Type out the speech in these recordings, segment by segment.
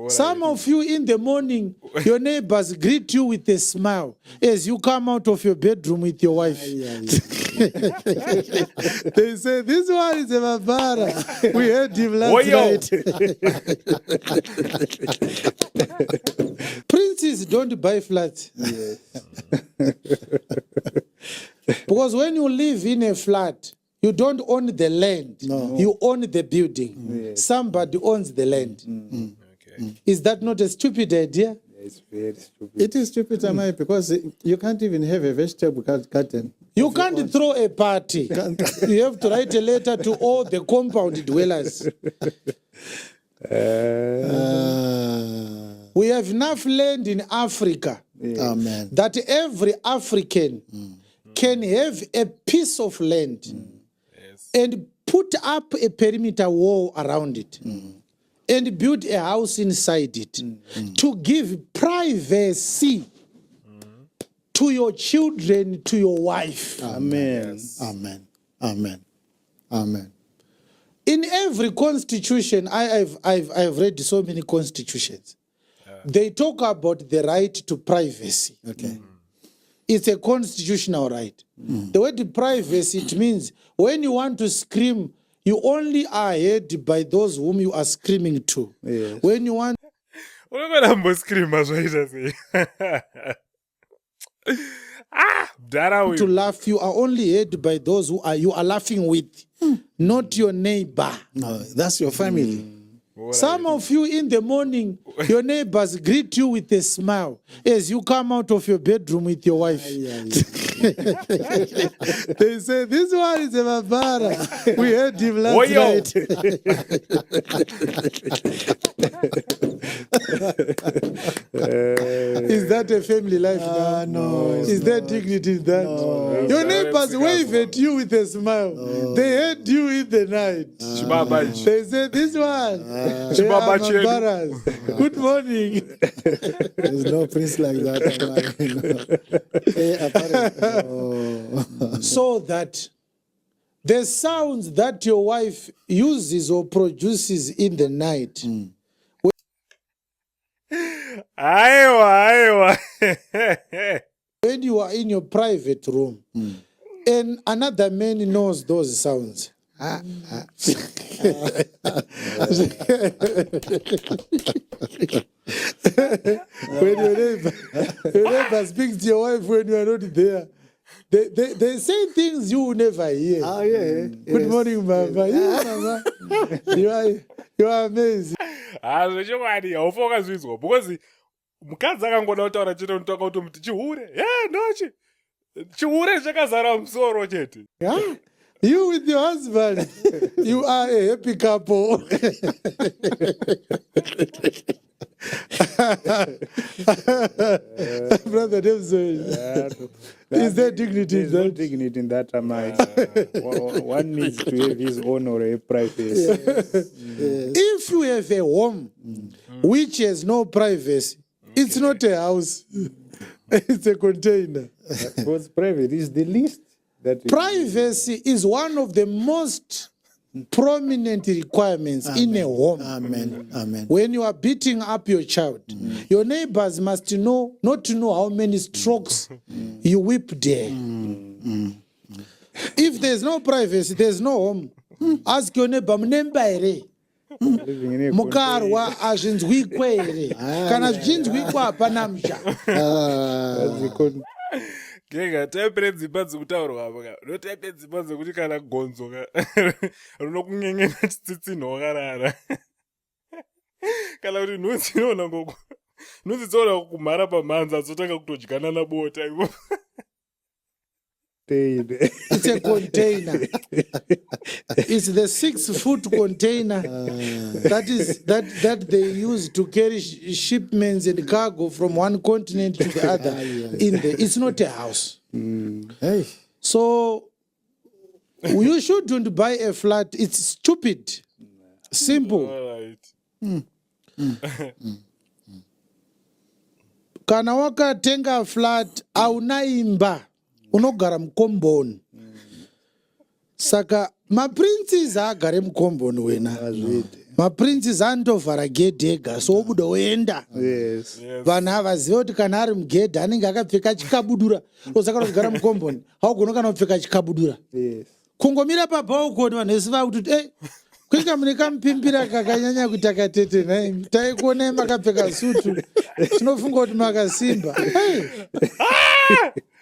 Some of you in the morning, your neighbors greet you with a smile as you come out of your bedroom with your wife. They say, this one is a Mabara. We heard him last night. Princes don't buy flats. Yes. Because when you live in a flat, you don't own the land. No. You own the building. Yes. Somebody owns the land. Is that not a stupid idea? It's very stupid. It is stupid, Amai, because you can't even have a vegetable garden. You can't throw a party. You have to write a letter to all the compound dwellers. We have enough land in Africa that every African can have a piece of land and put up a perimeter wall around it. And build a house inside it to give privacy to your children, to your wife. Amen. Yes. Amen. Amen. Amen. In every constitution, I've read so many constitutions. They talk about the right to privacy. Okay. It's a constitutional right. The word privacy, it means when you want to scream, you only are heard by those whom you are screaming to. Yes. When you want to laugh, you are only heard by those who you are laughing with, not your neighbor. No, that's your family. Some of you in the morning, your neighbors greet you with a smile as you come out of your bedroom with your wife. They say, this one is a Mabara. We heard him last night. Is that a family life now? No. Is there dignity in that? No. Your neighbors wave at you with a smile. They heard you in the night. They say, this one. They are Mabaras. Good morning. There's no prince like that. So that the sounds that your wife uses or produces in the night, when you are in your private room and another man knows those sounds, when your neighbor speaks to your wife when you are not there, they say things you will never hear. Good morning, Mama. You are amazing. Because mukadzi akangoda kutaura chete unotoka kuti muti chihure nochi chihure chakazara musoro chete. You with your husband, you are a happy couple. Brother Devson, is there dignity in that? No dignity in that, Amai. One needs to have his own or a privacy. If you have a home which has no privacy, it's not a house. It's a container. Because private is the least. Privacy is one of the most prominent requirements in a home. Amen. Amen. When you are beating up your child, your neighbors must know, not to know how many strokes you whip there. If there's no privacy, there's no home. Ask your neighbor, mukarwa azvinzwikwe here kana zvichinzwikwa hapana msha. Genga taipere dzimba dzekutaurwa apo ka notaipe dzimba dzekuti kana gonzo rinokungengena chitsitsinho karara kana kuti nhunzi inoona kumhara pamhanza dzotanga kutodyana nabota ivo. It's a container. It's the 6-foot container that they use to carry shipments and cargo from one continent to the other. It's not a house. Hey. So you shouldn't buy a flat. It's stupid. Simple. All right. Kana wakatenga flat hauna imba. Unogara mukomboni. Saka maprinces agare mukomboni wena. maprinces anotovhara gedhe ega so obuda oenda. Vanhu havaziva kuti kana ari mugedhe anenge akapfeka chikabudura osaka kugara mukomboni haugona kana kupfeka chikabudura. Kungomira pabhaukoni vanhu vese vakuti kuika mune kamupimbira kakanyanya kuita katete nhai taikuonai makapfeka sutu tinofunga kuti makasimba.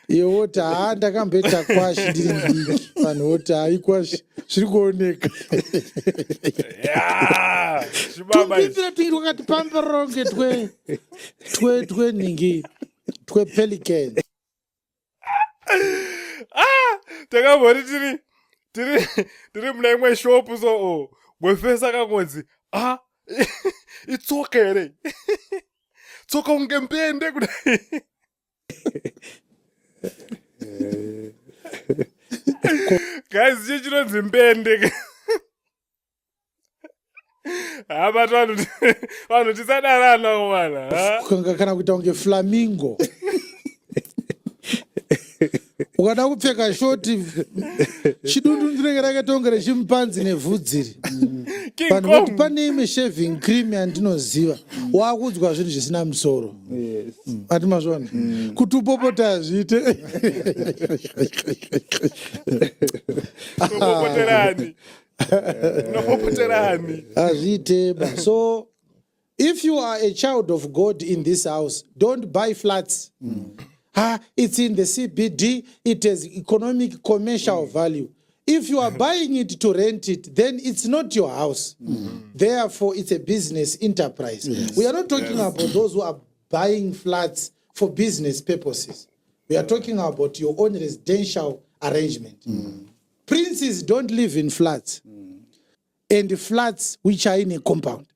Iwe woti ndakamboita kwashi ndiri ndiki vanhu voti haikwashi zviri kuoneka. Tupimbira twingi twakati pamberonge twenhingi twepelican. Takambori tiri muna imwe shopu so mwefesa kangonzi itsoka here tsoka unge mpende kudai. Guys, chinonzi mpende. But vanhu tisadarana mwana. Kana kuita unge flamingo. Ukada kupfeka shoti chidundu ndinenge rakatongera chimpanzi nevhudziri. Vanhu voti pane imwe shaving cream yandinoziva wakudzwa zvinhu zvisina musoro. Ati mazvona kuti upopota hazviite. Hazviite. So if you are a child of God in this house, don't buy flats. It's in the CBD, it has economic commercial value. If you are buying it to rent it, then it's not your house. Therefore, it's a business enterprise. We are not talking about those who are buying flats for business purposes. We are talking about your own residential arrangement. Princes don't live in flats and flats which are in a compound,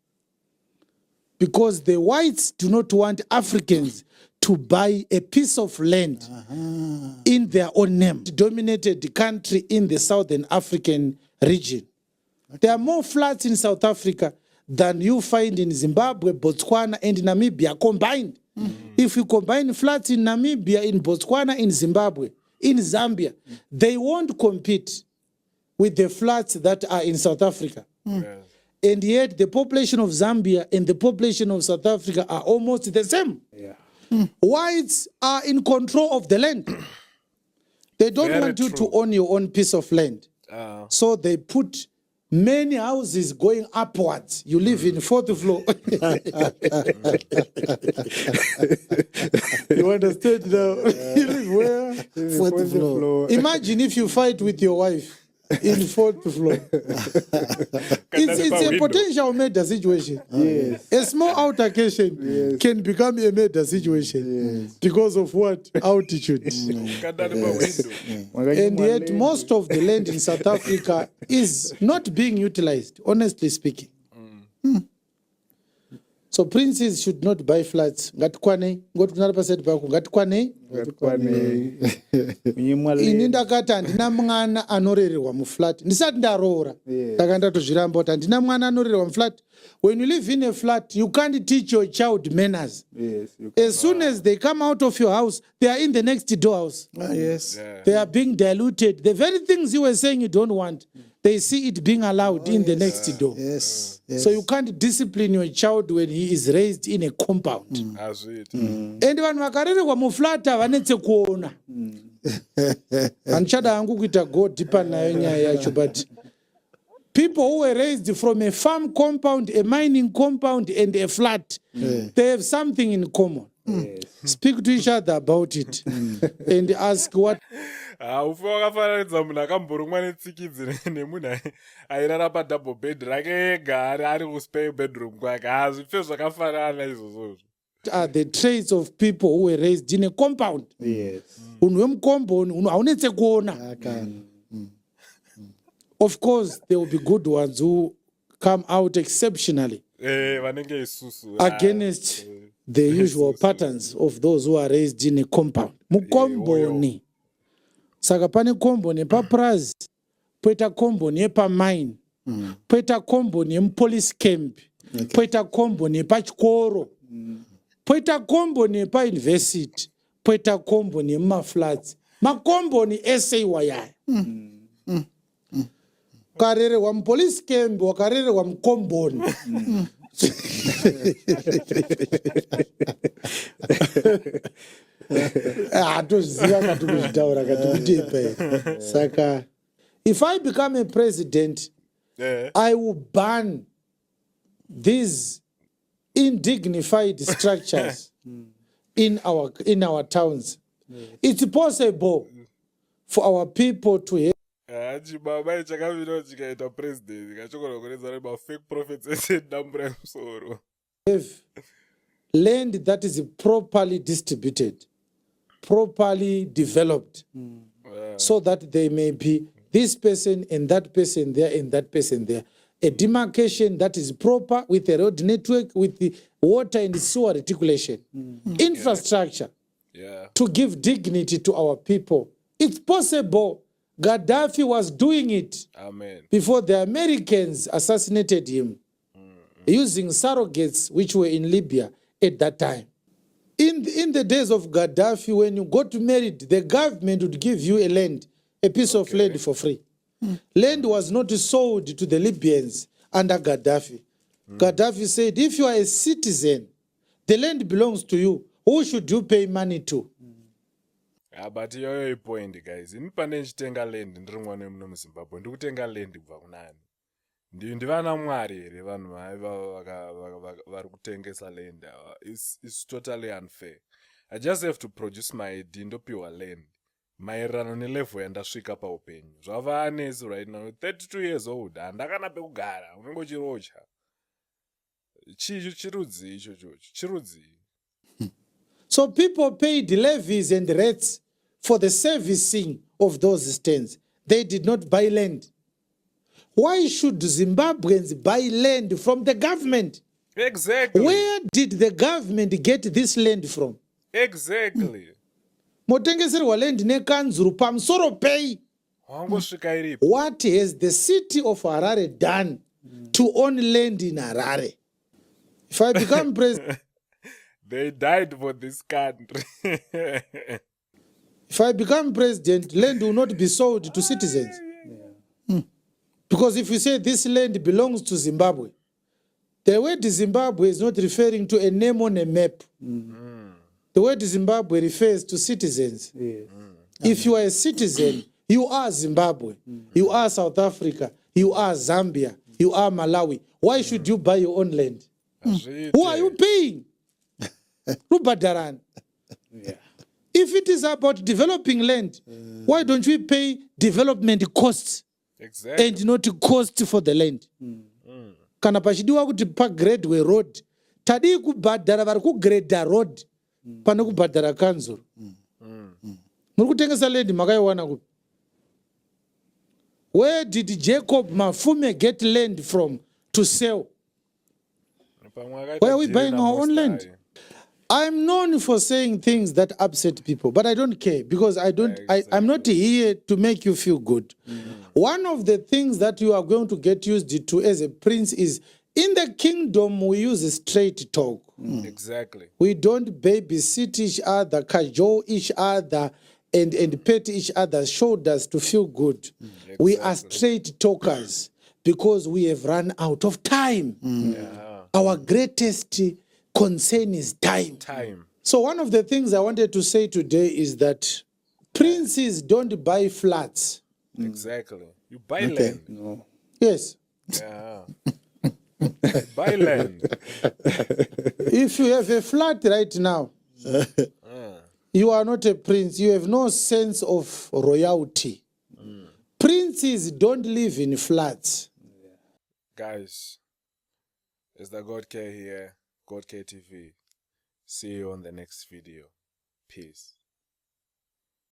because the whites do not want Africans to buy a piece of land in their own name. It dominated the country in the Southern African region. There are more flats in South Africa than you find in Zimbabwe, Botswana, and Namibia combined. If you combine flats in Namibia, in Botswana, in Zimbabwe, in Zambia, they won't compete with the flats that are in South Africa. And yet the population of Zambia and the population of South Africa are almost the same. Whites are in control of the land. They don't want you to own your own piece of land. So they put many houses going upwards. You live in 4th floor. You understand now? You live where? 4th floor. Imagine if you fight with your wife in 4th floor. It's a potential murder situation. A small altercation can become a murder situation because of what? Altitude. And yet most of the land in South Africa is not being utilized, honestly speaking. So princes should not buy flats. Ngatukwane, ngatukwane. Ini ndakati handina mwana anorererwa muflat. Ndisati ndaroora. Ndakanda tozviramba kuti handina mwana anorererwa muflat. When you live in a flat, you can't teach your child manners. As soon as they come out of your house, they are in the next door house. They are being diluted. The very things you were saying you don't want, they see it being allowed in the next door. So you can't discipline your child when he is raised in a compound. And vanhu vakarererwa muflata vanetse kuona. Anchada hangu kuita go deeper nayo nyaya yacho, but people who were raised from a farm compound, a mining compound, and a flat, they have something in common. Speak to each other about it and ask what. Ufa wakafananidza munhu akamborumwa netsikidzi nemunhu airara padouble bed rake ega ari kuspare bedroom kwake. Zvipfe zvakafanana izvozvo. Are the traits of people who were raised in a compound. Unhu wemukomboni unhu haunetse kuona. Of course, there will be good ones who come out exceptionally against the usual patterns of those who are raised in a compound. Mukomboni. Saka pane komboni paprazi, poita komboni yepamine, poita komboni yemupolice camp, poita komboni yepachikoro, poita komboni yepauniversity, poita komboni yemumaflats. Makomboni ese iwayaya. ukarererwa mupolice camp wakarererwa mukomboni hatoziva kati kuzvitaura kati kutipa here. Saka if I become a president, I will ban these indignified structures in our towns. It's possible for our people to have chibaba chakamira chikaita president kachokora kureza reba fake prophets esedambura yemusoro. Land that is properly distributed, properly developed, so that there may be this person and that person there and that person there. A demarcation that is proper with a road network, with the water and sewer reticulation, infrastructure, to give dignity to our people. It's possible. Gaddafi was doing it. Amen. Before the Americans assassinated him, using surrogates which were in Libya at that time. In the days of Gaddafi, when you got married, the government would give you a piece of land for free. Land was not sold to the Libyans under Gaddafi. Gaddafi said, if you are a citizen, the land belongs to you. Who should you pay money to? But iyoyo ipoint guys. Ini pane ndichitenga land ndiri mwana muno muZimbabwe. Ndikutenga land kubva kunani. Ndivana mwari here vanhu vari kutengesa land. It's totally unfair. I just have to produce my ID ndopiwa land. Maererano nelevel yandasvika paupenyu. Zvava anesi right now. 32 years old. Handakana pekugara. Unongochirocha. Chirudzi icho chocho. Chirudzi. So people paid levies and rates for the servicing of those stands. They did not buy land. Why should Zimbabweans buy land from the government? Exactly. Where did the government get this land from? Exactly. Motengeserwa land nekanzuru pamusoro pei. Wangosvika iripo. What has the city of Harare done to own land in Harare? If I become president, they died for this country. if I become president, land will not be sold to citizens. Because if you say this land belongs to Zimbabwe, the word Zimbabwe is not referring to a name on a map. The word Zimbabwe refers to citizens. If you are a citizen, you are Zimbabwe, you are South Africa, you are Zambia, you are Malawi. Why should you buy your own land? Who are you paying? Rubadaran. If it is about developing land, why don't we pay development costs and not cost for the land? Kana pachidiwa kuti pagradwe road, tadi kubhadhara vari kugredha road pane kubhadhara kanzuru. Muri kutengesa land makaiwana kupi? Where did Jacob Mafume get land from to sell? Why are we buying our own land? I'm known for saying things that upset people, but I don't care because I'm not here to make you feel good. One of the things that you are going to get used to as a prince is in the kingdom we use a straight talk. Exactly. We don't babysit each other, cajole each other, and pet each other's shoulders to feel good. We are straight talkers because we have run out of time. Our greatest concern is time. So one of the things I wanted to say today is that princes don't buy flats. Exactly. You buy land. No. Yes. Yeah. Buy land. If you have a flat right now, you are not a prince. You have no sense of royalty. Princes don't live in flats. Guys, it's the God Care here, God Care TV. See you on the next video. Peace.